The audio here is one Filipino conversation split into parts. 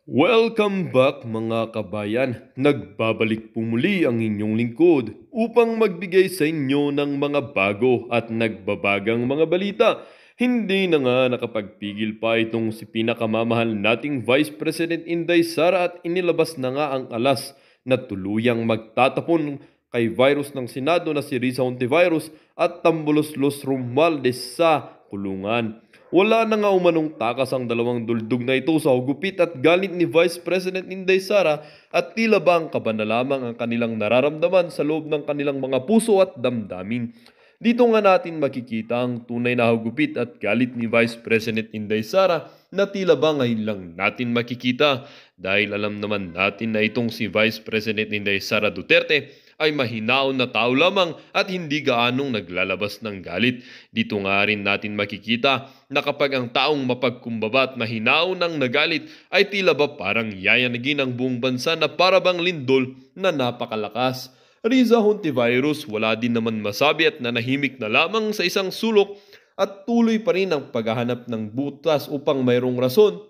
Welcome back mga kabayan. Nagbabalik po muli ang inyong lingkod upang magbigay sa inyo ng mga bago at nagbabagang mga balita. Hindi na nga nakapagpigil pa itong si pinakamamahal nating Vice President Inday Sara at inilabas na nga ang alas na tuluyang magtatapon kay virus ng Senado na si Risa Hontivirus at Tambulos-Los Romualdez sa kulungan. Wala na nga umanong takas ang dalawang duldog na ito sa hugupit at galit ni Vice President Inday Sara at tila ba ang kaba na lamang ang kanilang nararamdaman sa loob ng kanilang mga puso at damdamin. Dito nga natin makikita ang tunay na hugupit at galit ni Vice President Inday Sara na tila ba ngayon lang natin makikita dahil alam naman natin na itong si Vice President Inday Sara Duterte ay mahinaon na tao lamang at hindi gaanong naglalabas ng galit. Dito nga rin natin makikita na kapag ang taong mapagkumbaba at mahinaon ng nagalit ay tila ba parang yayanagin ang buong bansa na parabang lindol na napakalakas. Riza Hontivirus wala din naman masabi at nanahimik na lamang sa isang sulok at tuloy pa rin ang paghahanap ng butas upang mayroong rason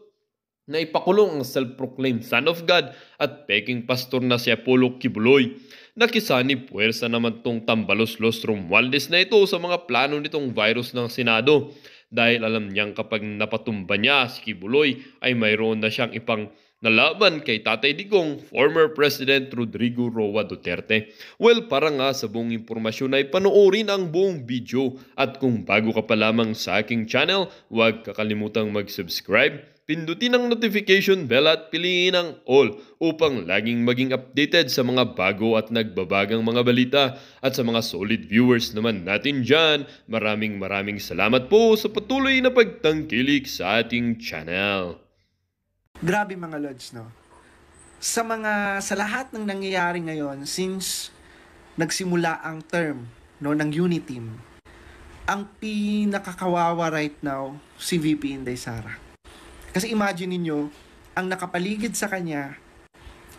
na ipakulong ang self-proclaimed Son of God at peking pastor na si Apollo Kibuloy. Nakisani puwersa naman tong Tambalos-Los Romualdez na ito sa mga plano nitong virus ng Senado dahil alam niyang kapag napatumba niya si Kibuloy ay mayroon na siyang ipang nalaban kay Tatay Digong, former President Rodrigo Roa Duterte. Well, para nga sa buong impormasyon ay panoorin ang buong video at kung bago ka pa lamang sa aking channel, huwag kakalimutang mag-subscribe, pindutin ang notification bell at piliin ang all upang laging maging updated sa mga bago at nagbabagang mga balita. At sa mga solid viewers naman natin dyan, maraming salamat po sa patuloy na pagtangkilik sa ating channel. Grabe mga Lods, no? Sa lahat ng nangyayari ngayon since nagsimula ang term no ng Uniteam, ang pinakakawawa right now si VP Inday Sara. Kasi imagine niyo, ang nakapaligid sa kanya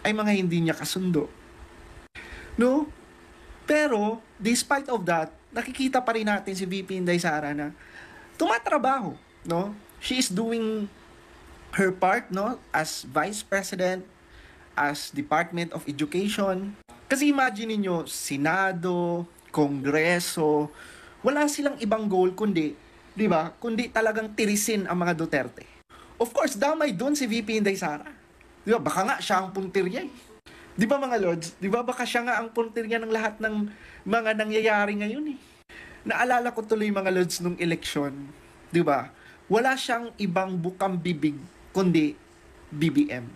ay mga hindi niya kasundo. No? Pero despite of that, nakikita pa rin natin si VP Inday Sara na tumatrabaho, no? She is doing her part, no, as Vice President, as Department of Education. Kasi imagine niyo, Senado, Kongreso, wala silang ibang goal kundi, 'di ba? Kundi talagang tirisin ang mga Duterte. Of course, damay doon si VP Inday Sara. 'Di ba? Baka nga siya ang puntirya. 'Di ba mga Lods? 'Di ba baka siya nga ang puntirya ng lahat ng mga nangyayari ngayon eh. Naalala ko tuloy mga Lods nung eleksyon, 'di ba? Wala siyang ibang bukang bibig kundi BBM.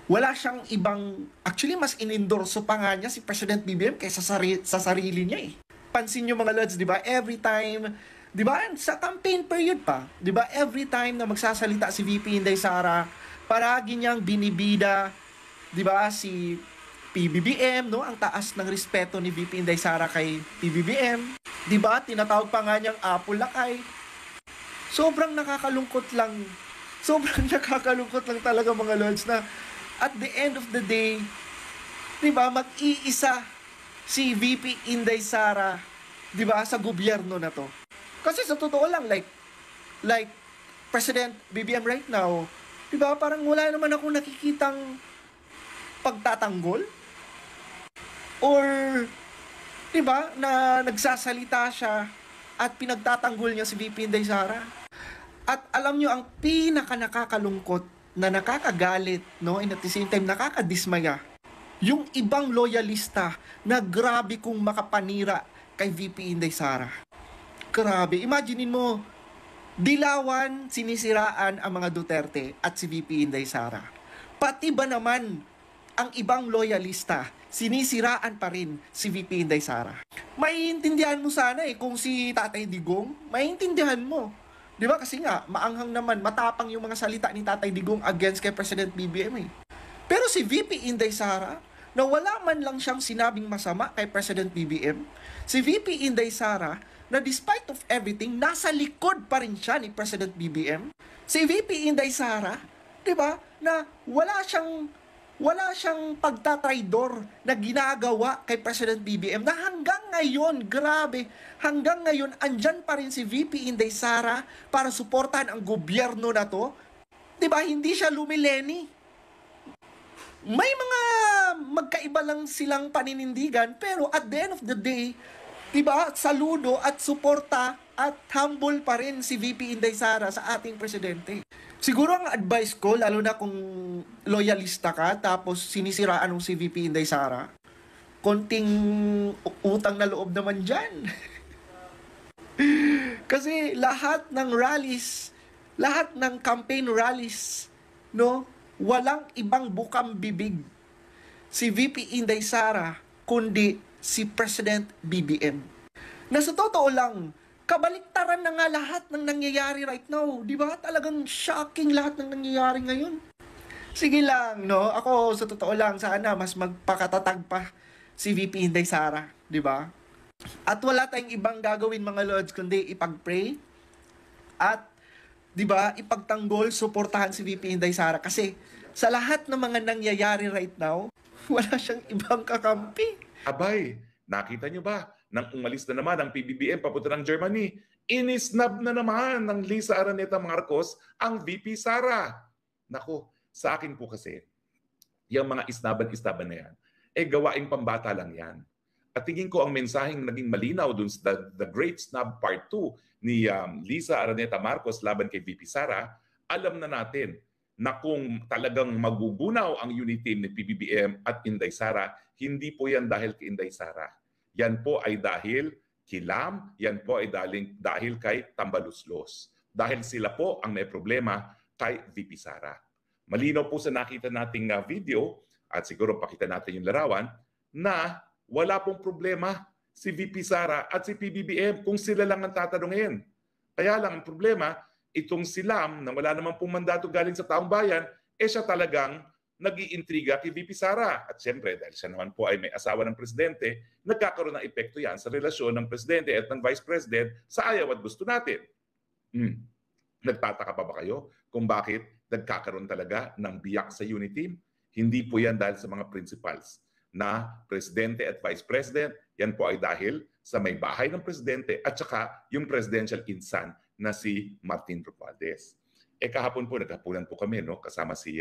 Wala siyang ibang, actually mas inendorso pa nga niya si President BBM kaysa sa sarili niya eh. Pansin niyo mga Lods, 'di ba? Every time, 'di ba? Sa campaign period pa, 'di ba? Every time na magsasalita si VP Inday Sara, paragi niyang binibida, 'di ba? Si PBBM, no? Ang taas ng respeto ni VP Inday Sara kay PBBM, 'di ba? Tinatawag pa nga niyang Apple Lakay. Sobrang nakakalungkot lang. Sobrang nakakalungkot lang talaga mga Lods na at the end of the day, 'di ba? Mag-iisa si VP Inday Sara, 'di ba, sa gobyerno na 'to. Kasi sa totoo lang, like President BBM right now, 'di ba, parang wala naman akong nakikitang pagtatanggol or 'di ba na nagsasalita siya at pinagtatanggol niya si VP Inday Sara. At alam niyo ang pinaka nakakalungkot na nakakagalit, no, and at the same time nakakadismaya, yung ibang loyalista na grabe kung makapanira kay VP Inday Sara. Grabe, imaginein mo, dilawan, sinisiraan ang mga Duterte at si VP Inday Sara. Pati ba naman ang ibang loyalista, sinisiraan pa rin si VP Inday Sara. Maiintindihan mo sana kung si Tatay Digong, maiintindihan mo. 'Di ba? Kasi nga, maanghang naman, matapang yung mga salita ni Tatay Digong against kay President BBM eh. Pero si VP Inday Sara, na wala man lang siyang sinabing masama kay President BBM, si VP Inday Sara, na despite of everything, nasa likod pa rin siya ni President BBM. Si VP Inday Sara, 'di ba, na wala siyang pagtatraidor na ginagawa kay President BBM na hanggang ngayon, grabe, hanggang ngayon, andyan pa rin si VP Inday Sara para suportahan ang gobyerno na to. Diba, hindi siya lumileni. may mga magkaiba lang silang paninindigan, pero at the end of the day, diba, saludo at suporta at humble pa rin si VP Inday Sara sa ating presidente. Siguro ang advice ko, lalo na kung loyalista ka, tapos sinisiraan ng si VP Inday Sara, konting utang na loob naman dyan. Kasi lahat ng rallies, lahat ng campaign rallies, no, walang ibang bukang bibig si VP Inday Sara kundi si President BBM. Na sa totoo lang, kabaliktaran na nga lahat ng nangyayari right now. Di ba? Talagang shocking lahat ng nangyayari ngayon. Sige lang, no? Ako, sa totoo lang, sana mas magpakatatag pa si VP Inday Sara. Di ba? At wala tayong ibang gagawin mga lords kundi ipag-pray at, di ba, ipagtanggol, suportahan si VP Inday Sara kasi sa lahat ng mga nangyayari right now, wala siyang ibang kakampi. Abay, nakita nyo ba? Nang umalis na naman ang PBBM papunta ng Germany, inisnab na naman ng Lisa Araneta Marcos ang VP Sara. Nako, sa akin po kasi, yung mga isnaban-istaban na yan, gawaing pambata lang yan. At tingin ko ang mensaheng naging malinaw dun sa The Great Snub Part 2 ni Lisa Araneta Marcos laban kay VP Sara, alam na natin na kung talagang magugunaw ang unit team ni PBBM at Inday Sara, hindi po yan dahil kay Inday Sara. Yan po ay dahil kay Lam, yan po ay dahil kay Tambaluslos. Dahil sila po ang may problema kay VP Sara. Malinaw po sa nakita nating video, at siguro pakita natin yung larawan, na wala pong problema si VP Sara at si PBBM kung sila lang ang tatanungin. Kaya lang ang problema, itong si Lam na wala namang pong mandato galing sa taong bayan, siya talagang nag-iintriga kay VP Sara. At siyempre, dahil siya naman po ay may asawa ng presidente, nagkakaroon ng epekto yan sa relasyon ng presidente at ng vice president sa ayaw at gusto natin. Nagtataka pa ba kayo kung bakit nagkakaroon talaga ng biyak sa unit team? Hindi po yan dahil sa mga principals na presidente at vice president. Yan po ay dahil sa may bahay ng presidente at saka yung presidential insan na si Martin Romualdez. Kahapon po, naghapunan po kami, no? Kasama si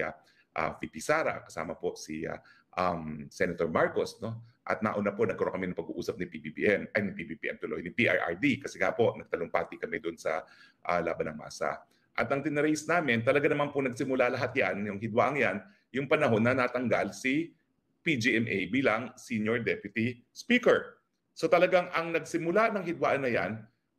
VP Sara, kasama po si Senator Marcos, no? At nauna po, nagkaroon kami ng pag-uusap ni PBBM, ay ni PBBM tuloy, ni PIRD, kasi nga po, nagtalumpati kami doon sa laban ng masa. At ang tinarace namin, talaga naman po nagsimula lahat yan, yung hidwaang yan, yung panahon na natanggal si PGMA bilang Senior Deputy Speaker. So talagang ang nagsimula ng hidwaan na yan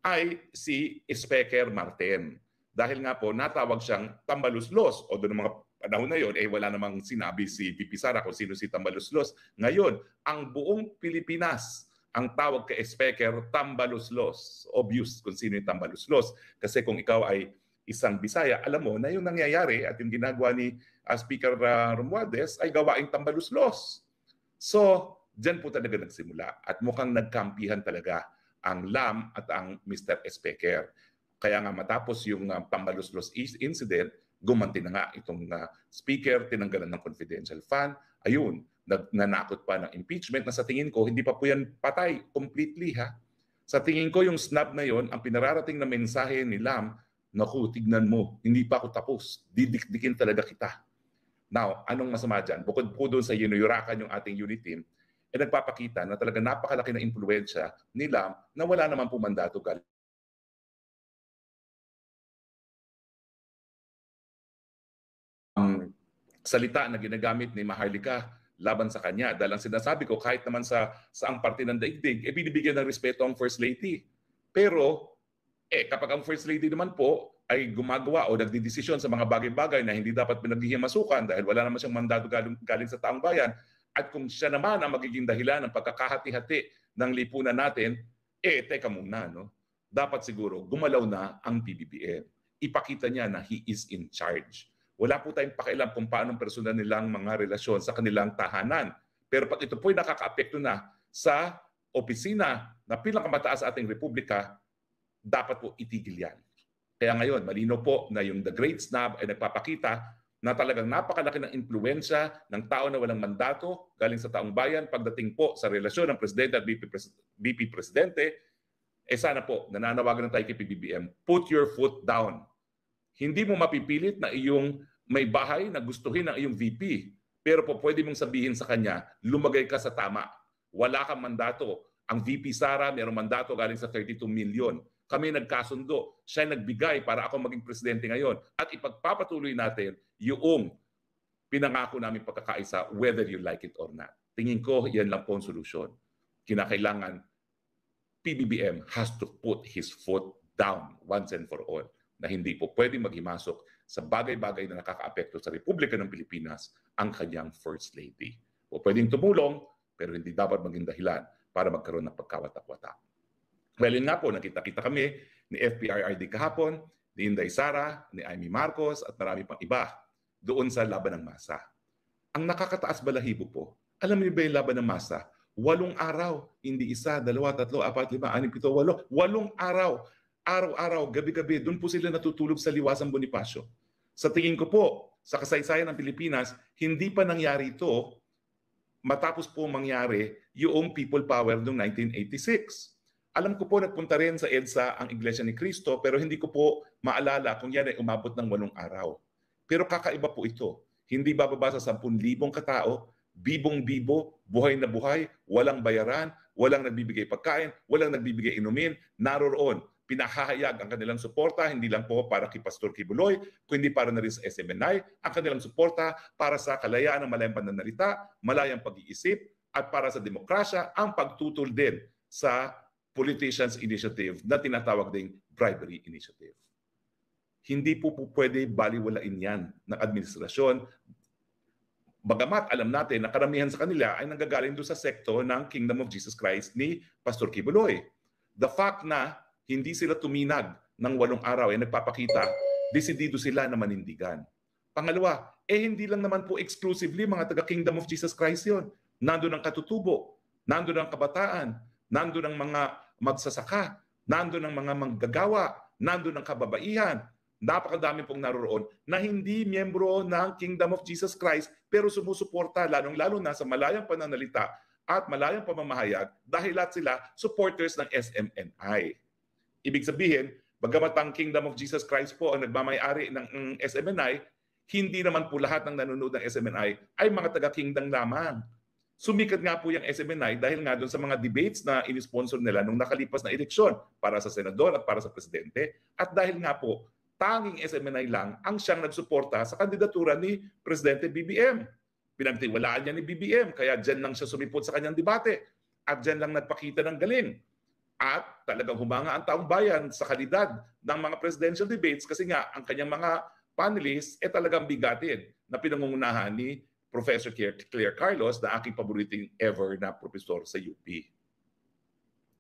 ay si Speaker Martin. Dahil nga po, natawag siyang Tambaluslos. O doon ng mga panahon na yun, wala namang sinabi si VP Sara kung sino si Tambaluslos. Ngayon, ang buong Pilipinas ang tawag kay Speaker Tambaluslos. Obvious kung sino yung Tambaluslos. Kasi kung ikaw ay isang Bisaya, alam mo na yung nangyayari at yung ginagawa ni Speaker Romualdez ay gawaing Tambaluslos. So, dyan po talaga nagsimula. At mukhang nagkampihan talaga ang Lam at ang Mr. Speaker. Kaya nga matapos yung Tambaluslos incident, gumanti na nga itong speaker, tinanggalan ng confidential fund. Ayun, nanakot pa ng impeachment na sa tingin ko, hindi pa po yan patay completely ha. Sa tingin ko yung snub na yon, ang pinararating na mensahe ni Lam, naku, tignan mo, hindi pa ako tapos. Didikdikin talaga kita. Now, anong masama dyan? Bukod po doon sa yunuyurakan yung ating unit team, nagpapakita na talaga napakalaki na impluwensya ni Lam na wala naman po mandato galing. Salita na ginagamit ni Maharlika laban sa kanya. Dahil ang sinasabi ko, kahit naman sa saang parte ng daigdig, binibigyan ng respeto ang First Lady. Pero, kapag ang First Lady naman po ay gumagawa o nagdidesisyon sa mga bagay-bagay na hindi dapat pinaghihimasukan dahil wala naman siyang mandato galing sa taong bayan, at kung siya naman ang magiging dahilan ng pagkakahati-hati ng lipunan natin, teka muna, no? Dapat siguro gumalaw na ang PBBM. Ipakita niya na he is in charge. Wala po tayong pakialam kung paano personal nilang mga relasyon sa kanilang tahanan. Pero pag ito po'y nakaka-apekto na sa opisina na pinakamataas sa ating republika, dapat po itigil yan. Kaya ngayon, malino po na yung The Great Snub ay nagpapakita na talagang napakalaki ng impluwensya ng tao na walang mandato galing sa taong bayan pagdating po sa relasyon ng Presidente at VP Presidente. Sana po, nananawagan na tayo kay PBBM, put your foot down. Hindi mo mapipilit na iyong may bahay na gustuhin ng iyong VP. Pero po pwede mong sabihin sa kanya, lumagay ka sa tama. Wala kang mandato. Ang VP Sara, mayroong mandato galing sa 32 million. Kami nagkasundo. Siya nagbigay para ako maging presidente ngayon. At ipagpapatuloy natin yung pinangako namin pagkakaisa whether you like it or not. Tingin ko, yan lang po ang solusyon. Kinakailangan PBBM has to put his foot down once and for all na hindi po pwedeng maghimasok sa bagay-bagay na nakakaapekto sa Republika ng Pilipinas ang kanyang First Lady. O pwedeng tumulong, pero hindi dapat maging dahilan para magkaroon ng pagkawatak-watak. Well, yun nga po, nakita-kita kami ni FPRRD kahapon, ni Inday Sara, ni Amy Marcos, at marami pang iba doon sa laban ng masa. Ang nakakataas balahibo po, alam niyo ba yung laban ng masa? 8 araw, hindi 1, 2, 3, 4, 5, 6, 7, 8. 8 araw, araw-araw, gabi-gabi, doon po sila natutulog sa Liwasang Bonifacio. Sa tingin ko po, sa kasaysayan ng Pilipinas, hindi pa nangyari ito matapos po mangyari yung people power noong 1986. Alam ko po nagpunta rin sa EDSA ang Iglesia ni Cristo, pero hindi ko po maalala kung yan ay umabot ng 8 araw. Pero kakaiba po ito. Hindi bababa sa 10,000 katao, bibong-bibo, buhay na buhay, walang bayaran, walang nagbibigay pagkain, walang nagbibigay inumin, naroroon. Pinahahayag ang kanilang suporta, hindi lang po para kay Pastor Kibuloy, kundi para na rin sa SMNI, ang kanilang suporta para sa kalayaan ng malayang pananalita, malayang pag-iisip, at para sa demokrasya, ang pagtutol din sa Politicians Initiative na tinatawag ding bribery initiative. Hindi po pwede baliwalain yan ng administrasyon. Bagamat alam natin na karamihan sa kanila ay nanggagaling doon sa sekto ng Kingdom of Jesus Christ ni Pastor Kibuloy. The fact na hindi sila tuminag ng 8 araw ay nagpapakita, desidido sila na manindigan. Pangalawa, hindi lang naman po exclusively mga taga-Kingdom of Jesus Christ yun. Nandun ang katutubo, nandun ang kabataan, nandun ang mga magsasaka, nandun ang mga manggagawa, nandun ang kababaihan. Napakadami pong naroroon na hindi miyembro ng Kingdom of Jesus Christ pero sumusuporta lalong-lalo na sa malayang pananalita at malayang pamamahayag dahil lahat sila supporters ng SMNI. Ibig sabihin, bagamat ang Kingdom of Jesus Christ po ang nagmamayari ng SMNI, hindi naman po lahat ng nanonood ng SMNI ay mga taga-kingdom lamang. Sumikat nga po yung SMNI dahil nga doon sa mga debates na inisponsor nila nung nakalipas na eleksyon para sa senador at para sa presidente. At dahil nga po, tanging SMNI lang ang siyang nagsuporta sa kandidatura ni Presidente BBM. Pinagtiwalaan niya ni BBM, kaya dyan lang siya sumipot sa kanyang debate. At dyan lang nagpakita ng galing. At talagang humanga ang taong bayan sa kalidad ng mga presidential debates kasi nga ang kanyang mga panelists talagang bigatin na pinangungunahan ni Professor Claire Carlos na aking paboriting ever na profesor sa UP.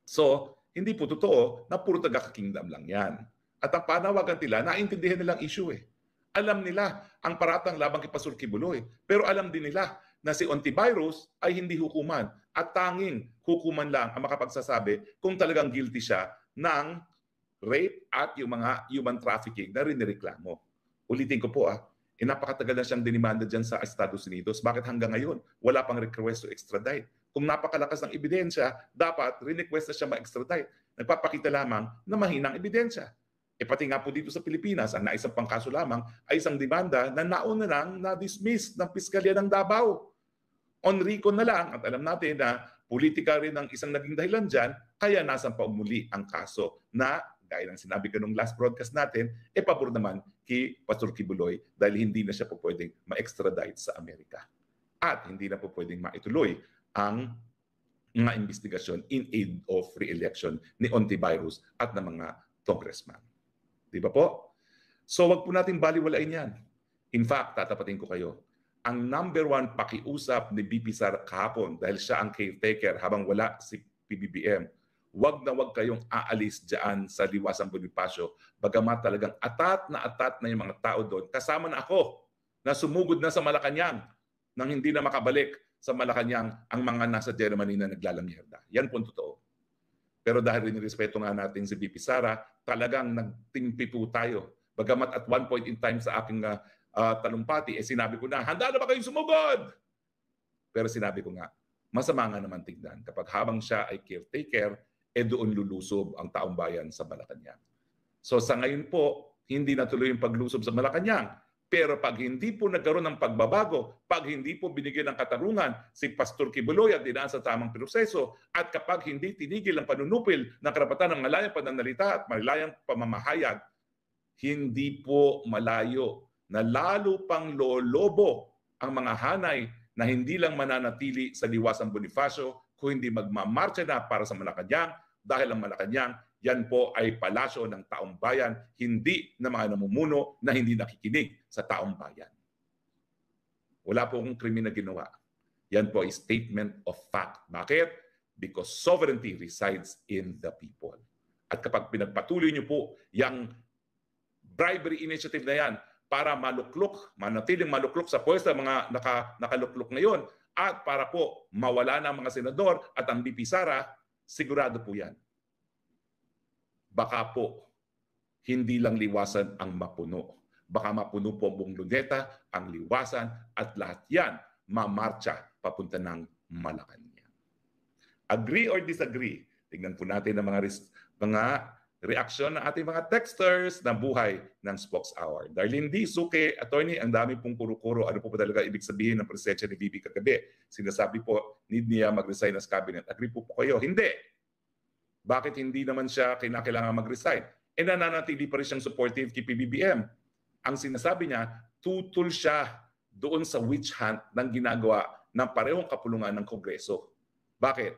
So, hindi po totoo na puro taga-kingdom lang yan. At ang panawagan nila, naintindihan nilang issue eh. Alam nila ang paratang labang kay Pastor Kibuloy, pero alam din nila na si Ontiveros ay hindi hukuman at tanging hukuman lang ang makapagsasabi kung talagang guilty siya ng rape at yung mga human trafficking na rinireklamo. Ulitin ko po napakatagal na siyang dinimanda dyan sa Estados Unidos. Bakit hanggang ngayon wala pang request to extradite? Kung napakalakas ng ebidensya, dapat request na siya ma-extradite. Nagpapakita lamang na mahinang ebidensya. Pati nga po dito sa Pilipinas, ang naisang pang kaso lamang ay isang demanda na nauna lang na-dismiss ng Piskalya ng Davao. On recon na lang, at alam natin na politika rin ang isang naging dahilan dyan, kaya nasan pa umuli ang kaso na, gaya ng sinabi ko nung last broadcast natin, pabor naman kay Pastor Kibuloy dahil hindi na siya po pwedeng ma-extradite sa Amerika. At hindi na po pwedeng maituloy ang mga investigasyon in aid of re-election ni Ontiveros at ng mga congressman. Di ba po? So wag po natin baliwalain yan. In fact, tatapatin ko kayo, ang number 1 pakiusap ni BP Sara kahapon dahil siya ang caretaker habang wala si PBBM, wag na wag kayong aalis dyan sa Liwasang Bonifacio. Bagamat talagang atat na yung mga tao doon. Kasama na ako na sumugod na sa Malacanang nang hindi na makabalik sa Malacanang ang mga nasa Germany na naglalamierda. Yan po totoo. Pero dahil rin-respeto nga natin si BP Sara, talagang nagtimpi po tayo. Bagamat at one point in time sa aking talumpati, sinabi ko na, handa na ba kayong sumugod? Pero sinabi ko nga, masama nga naman tignan kapag habang siya ay caretaker, doon lulusob ang taong bayan sa Malacanang. So sa ngayon po, hindi natuloy yung paglusob sa Malacanang. Pero pag hindi po nagkaroon ng pagbabago, pag hindi po binigyan ng katarungan si Pastor Kibuloy at dinaan sa tamang proseso, at kapag hindi tinigil ang panunupil ng karapatan ng malayang pananalita at malayang pamamahayag, hindi po malayo na lalo pang lolobo ang mga hanay na hindi lang mananatili sa Liwasang Bonifacio, kung hindi magmamarcha na para sa Malacanang, dahil ang Malacanang, yan po ay palasyo ng taong bayan, hindi na mga namumuno na hindi nakikinig sa taong bayan. Wala po akong krimen na ginawa. Yan po ay statement of fact. Bakit? Because sovereignty resides in the people. At kapag pinagpatuloy niyo po yung bribery initiative na yan para maluklok, manatiling maluklok sa pwesto mga nakaluklok ngayon, at para po mawala na ang mga senador at ang BP Sara, sigurado po yan. Baka po, hindi lang Liwasan ang mapuno. Baka mapuno po ang buong Luneta, ang Liwasan, at lahat yan mamarcha papunta ng Malacanang. Agree or disagree? Tingnan po natin ang mga reaksyon ng ating mga texters na buhay ng Spokes Hour. Darlene D. Suke, attorney, ang dami pong kuro-kuro. Ano po ba talaga ibig sabihin ng presensya ni Bibi kagabi? Sinasabi po, need niya mag-resign as cabinet. Agree po kayo? Hindi. Bakit hindi naman siya kinakailangan mag-resign? E nananatili pa rin siyang supportive kay PBBM. Ang sinasabi niya, tutol siya doon sa witch hunt ng ginagawa ng parehong kapulungan ng Kongreso. Bakit?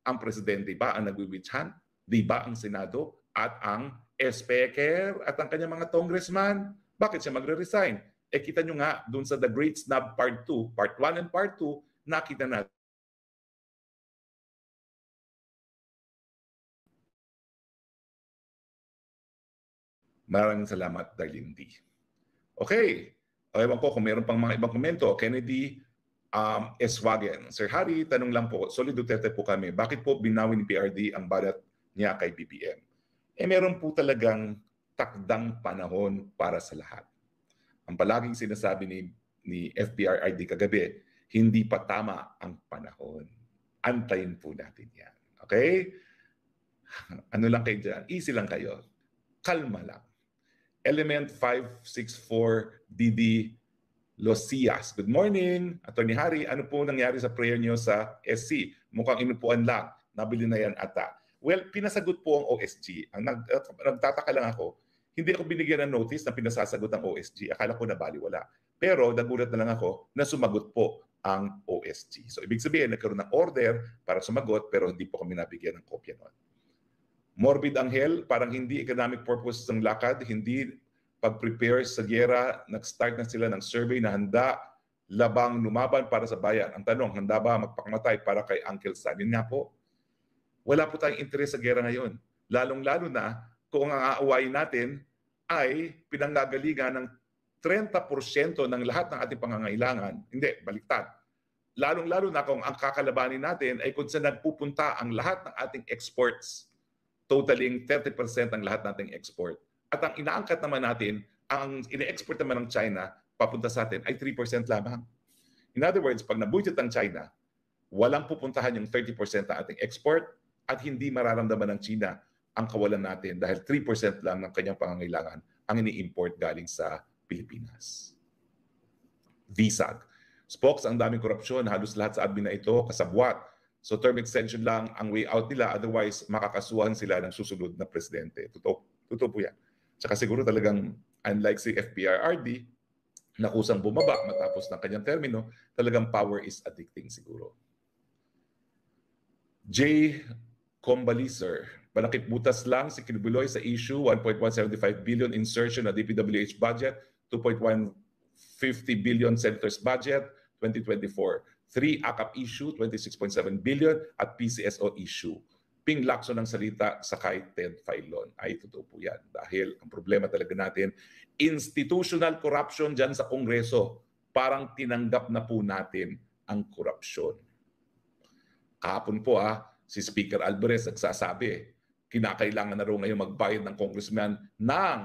Ang presidente ba ang nag-witch hunt? Di ba ang Senado at ang Speaker at ang kanyang mga congressman? Bakit siya magre-resign? Eh kita nyo nga doon sa The Great Snub Part 2, Part 1 and Part 2, nakita natin. Maraming salamat, Darlene D. Okay. Ewan ko kung meron pang mga ibang komento. Kennedy Eswagen. Sir Harry, tanong lang po. Solid Duterte po kami. Bakit po binawi ni PRD ang balat niya kay BBM? Eh meron po talagang takdang panahon para sa lahat. Ang palaging sinasabi ni FPRRD kagabi, hindi pa tama ang panahon. Antayin po natin yan. Okay? Ano lang kayo dyan? Easy lang kayo. Kalma lang. Element 564 DD Losias. Good morning, Attorney Harry. Ano po nangyari sa prayer niyo sa SC? Mukhang inupuan lang. Nabili na yan ata. Well, pinasagot po ang OSG. Ang nagtataka lang ako, hindi ako binigyan ng notice na pinasasagot ang OSG. Akala ko nabaliwala. Pero nagulat na lang ako na sumagot po ang OSG. So ibig sabihin, nagkaroon ng order para sumagot pero hindi po kami nabigyan ng kopya noon. Morbid Angel, parang hindi economic purposes ng lakad, hindi pag-prepare sa giyera, nag-start na sila ng survey na handa labang lumaban para sa bayan. Ang tanong, handa ba magpakamatay para kay Uncle Sam? Yun nga po. Wala po tayong interes sa giyera ngayon. Lalong-lalo na kung ang aawayin natin ay pinanggagalingan ng 30% ng lahat ng ating pangangailangan. Hindi, baliktad. Lalong-lalo na kung ang kakalabanin natin ay kung saan nagpupunta ang lahat ng ating exports. Totaling 30% ang lahat nating export. At ang inaangkat naman natin, ang ine-export naman ng China, papunta sa atin, ay 3% lamang. In other words, pag nabudget ang China, walang pupuntahan yung 30% ng ating export at hindi mararamdaman ng China ang kawalan natin dahil 3% lang ng kanyang pangangailangan ang ini-import galing sa Pilipinas. VSAG. Spokes, ang daming korupsyon, halos lahat sa admin na ito, kasabwat. So term extension lang ang way out nila, otherwise makakasuhan sila ng susunod na presidente. Totoo po yan. Tsaka siguro talagang unlike si FPRRD, na kusang bumaba matapos ng kanyang termino, talagang power is addicting siguro. J. Combalizer, malakip butas lang si Kibuloy sa issue, 1.175 billion insertion na DPWH budget, 2.150 billion senators budget, 2024. 3 AKAP issue, 26.7 billion at PCSO issue. Pinglakso ng salita sa kay Ted Filon. Ay, totoo po yan. Dahil ang problema talaga natin, institutional corruption dyan sa Kongreso. Parang tinanggap na po natin ang korupsyon. Kahapon po si Speaker Alvarez nagsasabi, kinakailangan na raw ngayon magbayad ng congressman ng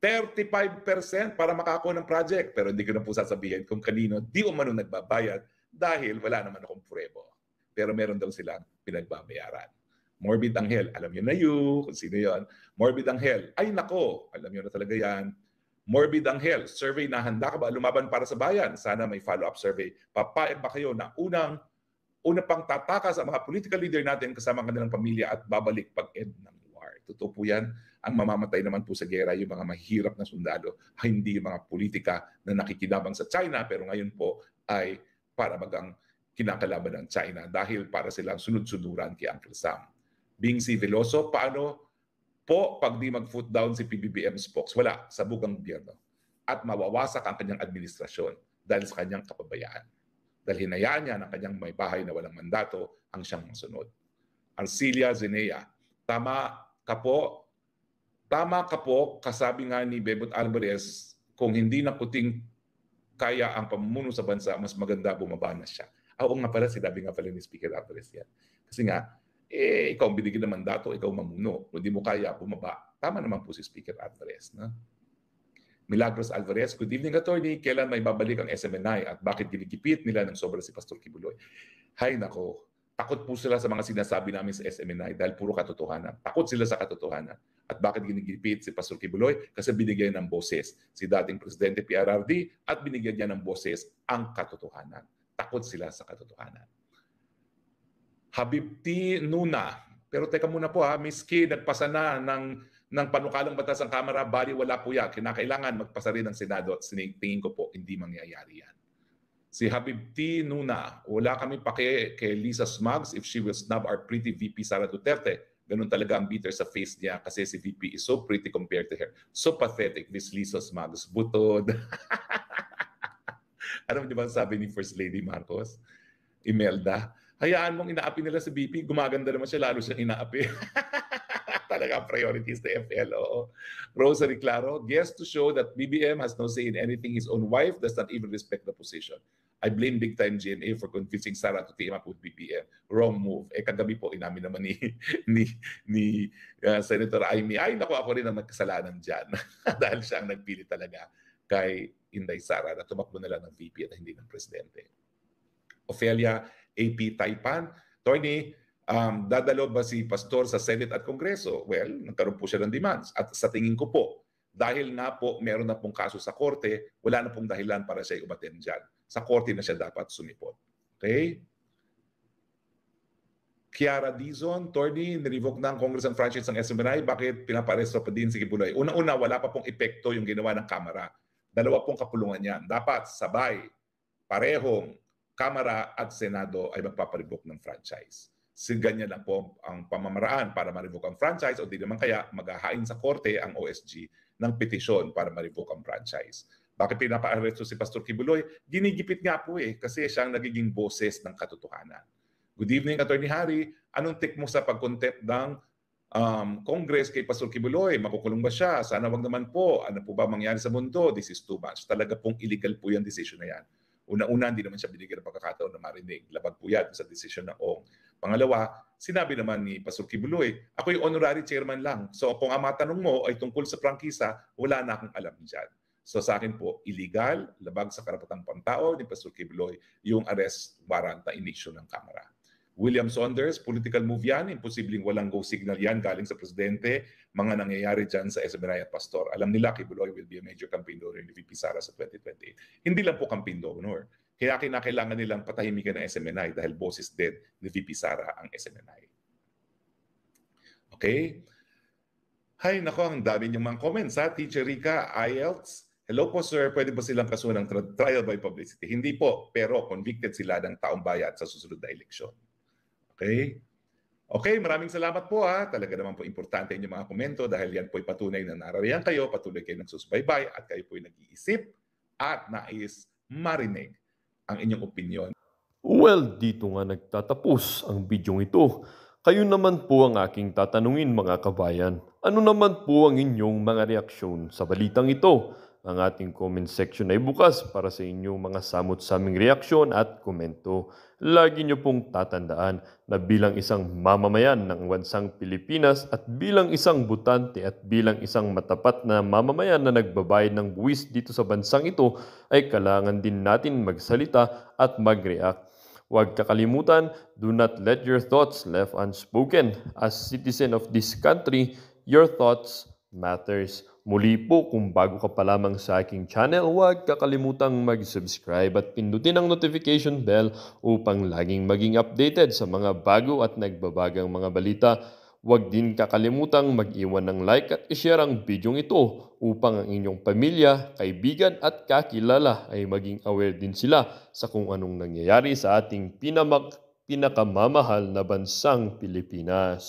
35% para makakuha ng project. Pero hindi ko na po sasabihin kung kanino di umano nagbabayad dahil wala naman akong purebo. Pero meron daw silang pinagbabayaran. Morbid Angel, alam nyo na kung sino yon. Morbid Angel, ay nako, alam nyo na talaga yan. Morbid Angel, survey na handa ka ba lumaban para sa bayan? Sana may follow-up survey. Papayag ba kayo na una pang tatakas ang mga political leader natin kasama kanilang pamilya at babalik pag-end ng war? Totoo po yan. Ang mamamatay naman po sa gera yung mga mahirap na sundalo, hindi yung mga politika na nakikinabang sa China pero ngayon po ay para magang kinakalaban ng China dahil para silang sunod-sunuran kay Uncle Sam. Being civiloso, paano po pag di mag-foot down si PBBM spokes? Wala, sabog ang gobyerno. At mawawasak ang kanyang administrasyon dahil sa kanyang kapabayaan. Dahil hinayaan niya ng kanyang may bahay na walang mandato ang siyang masunod. Arcilia Zenea, tama ka po, kasabi nga ni Bebot Alvarez, kung hindi na kuting kaya ang pamumuno sa bansa, mas maganda bumaba na siya. Oo nga pala, sinabi nga pala ni Speaker Alvarez yan. Kasi nga, ikaw ang binigyan ng mandato, ikaw mamuno. Kung hindi mo kaya bumaba, tama naman po si Speaker Alvarez. No? Milagros Alvarez, good evening attorney, kailan may babalik ang SMNI at bakit ginigipit nila ng sobra si Pastor Kibuloy? Hay nako, takot po sila sa mga sinasabi namin sa SMNI dahil puro katotohanan. Takot sila sa katotohanan. At bakit ginigipit si Pastor Kibuloy? Kasi binigyan ng boses si dating Presidente PRRD at binigyan niya ng boses ang katotohanan. Takot sila sa katotohanan. Habibti Nuna, pero teka muna po miski nagpasa na ng panukalang batas ang Kamara, bali wala po yan. Kinakailangan magpasa rin ng Senado at tingin ko po hindi mangyayari yan. Si Habibti Nuna, wala kami pake kay Lisa Smugs if she will snub our pretty VP Sara Duterte. Ganun talaga ang bitter sa face niya kasi si VP is so pretty compared to her. So pathetic, this Lisa Smugs. Butod. Ano di ba sabi ni First Lady Marcos? Imelda, hayaan mong inaapi nila si VP, gumaganda naman siya, lalo siyang inaapi. Talaga priorities to FL. Oo. Rosary Claro, guess to show that BBM has no say in anything, his own wife does not even respect the position. I blame big time GNA for convincing Sara to team up with BBM. Wrong move. Kagabi po inamin naman ni Senator Amy. Ay, naku, ako rin ang nagkasalanan dyan. Dahil siya ang nagpili talaga kay Inday Sara na tumakbo na lang ng VP at hindi ng Presidente. Ophelia AP Taipan, Tony, dadalo ba si Pastor sa Senate at Kongreso? Well, nagkaroon po siya ng demands. At sa tingin ko po, dahil nga po meron na pong kaso sa korte, wala na pong dahilan para siya umattend dyan. Sa korte na siya dapat sumipot. Okay? Kiara Dizon, Tony, nirevoke na ang Congress and franchise ng SMNI. Bakit pinaparesto pa din si Kibuloy? Una-una, wala pa pong epekto yung ginawa ng Kamara. Dalawa pong kapulungan yan. Dapat sabay, parehong Kamara at Senado ay magpaparevoke ng franchise. Ganyan lang po ang pamamaraan para ma-revoke ang franchise o di naman kaya maghahain sa korte ang OSG ng petisyon para ma-revoke ang franchise. Bakit pinapa-arresto si Pastor Kibuloy? Ginigipit nga po kasi siya ang nagiging boses ng katotohanan. Good evening, Attorney Harry. Anong take mo sa pag-contempt ng Congress kay Pastor Kibuloy? Makukulong ba siya? Sana wag naman po. Ano po ba mangyari sa mundo? This is too much. Talaga pong illegal po yung decision na yan. Una-una, hindi naman siya binigyan ng pagkakataon na marinig. Labag po yan sa decision ng ONG. Pangalawa, sinabi naman ni Pastor Kibuloy, ako yung honorary chairman lang. So kung ang matanong mo ay tungkol sa prangkisa, wala na akong alam dyan. So sa akin po, illegal, labag sa karapatang pantao ni Pastor Kibuloy yung arrest warrant na inisyu ng Kamara. William Saunders, political move yan. Imposibleng walang go signal yan galing sa Presidente. Mga nangyayari dyan sa SMNI at Pastor. Alam nila, Kibuloy will be a major campaign donor ni VP Sara sa 2028. Hindi lang po campaign donor. Kaya kinakailangan nilang patahimikan ng SMNI dahil boses din ni VP Sara ang SMNI. Okay? Hay, nako, ang dami niyong mga comments ha. Teacher Rica, IELTS. Hello po sir, pwede ba silang kasuhan ng trial by publicity? Hindi po, pero convicted sila ng taong bayan sa susunod na eleksyon. Okay? Okay, maraming salamat po ha. Talaga naman po importante inyong mga komento dahil yan po'y patunay na narariyan kayo, patuloy kayo nagsusubaybay at kayo po'y nag-iisip at nais marinig ang inyong opinion. Well, dito nga nagtatapos ang bidyong ito. Kayo naman po ang aking tatanungin mga kabayan. Ano naman po ang inyong mga reaksyon sa balitang ito? Ang ating comment section ay bukas para sa inyong mga samot-saming reaksyon at komento. Lagi niyo pong tatandaan na bilang isang mamamayan ng bansang Pilipinas at bilang isang butante at bilang isang matapat na mamamayan na nagbabayad ng buwis dito sa bansang ito ay kailangan din natin magsalita at mag-react. Huwag kakalimutan, do not let your thoughts left unspoken. As citizen of this country, your thoughts matters Muli po, kung bago ka pa lamang sa aking channel, huwag kakalimutang mag-subscribe at pindutin ang notification bell upang laging maging updated sa mga bago at nagbabagang mga balita. Huwag din kakalimutang mag-iwan ng like at ishare ang video ito upang ang inyong pamilya, kaibigan at kakilala ay maging aware din sila sa kung anong nangyayari sa ating pinakamamahal na bansang Pilipinas.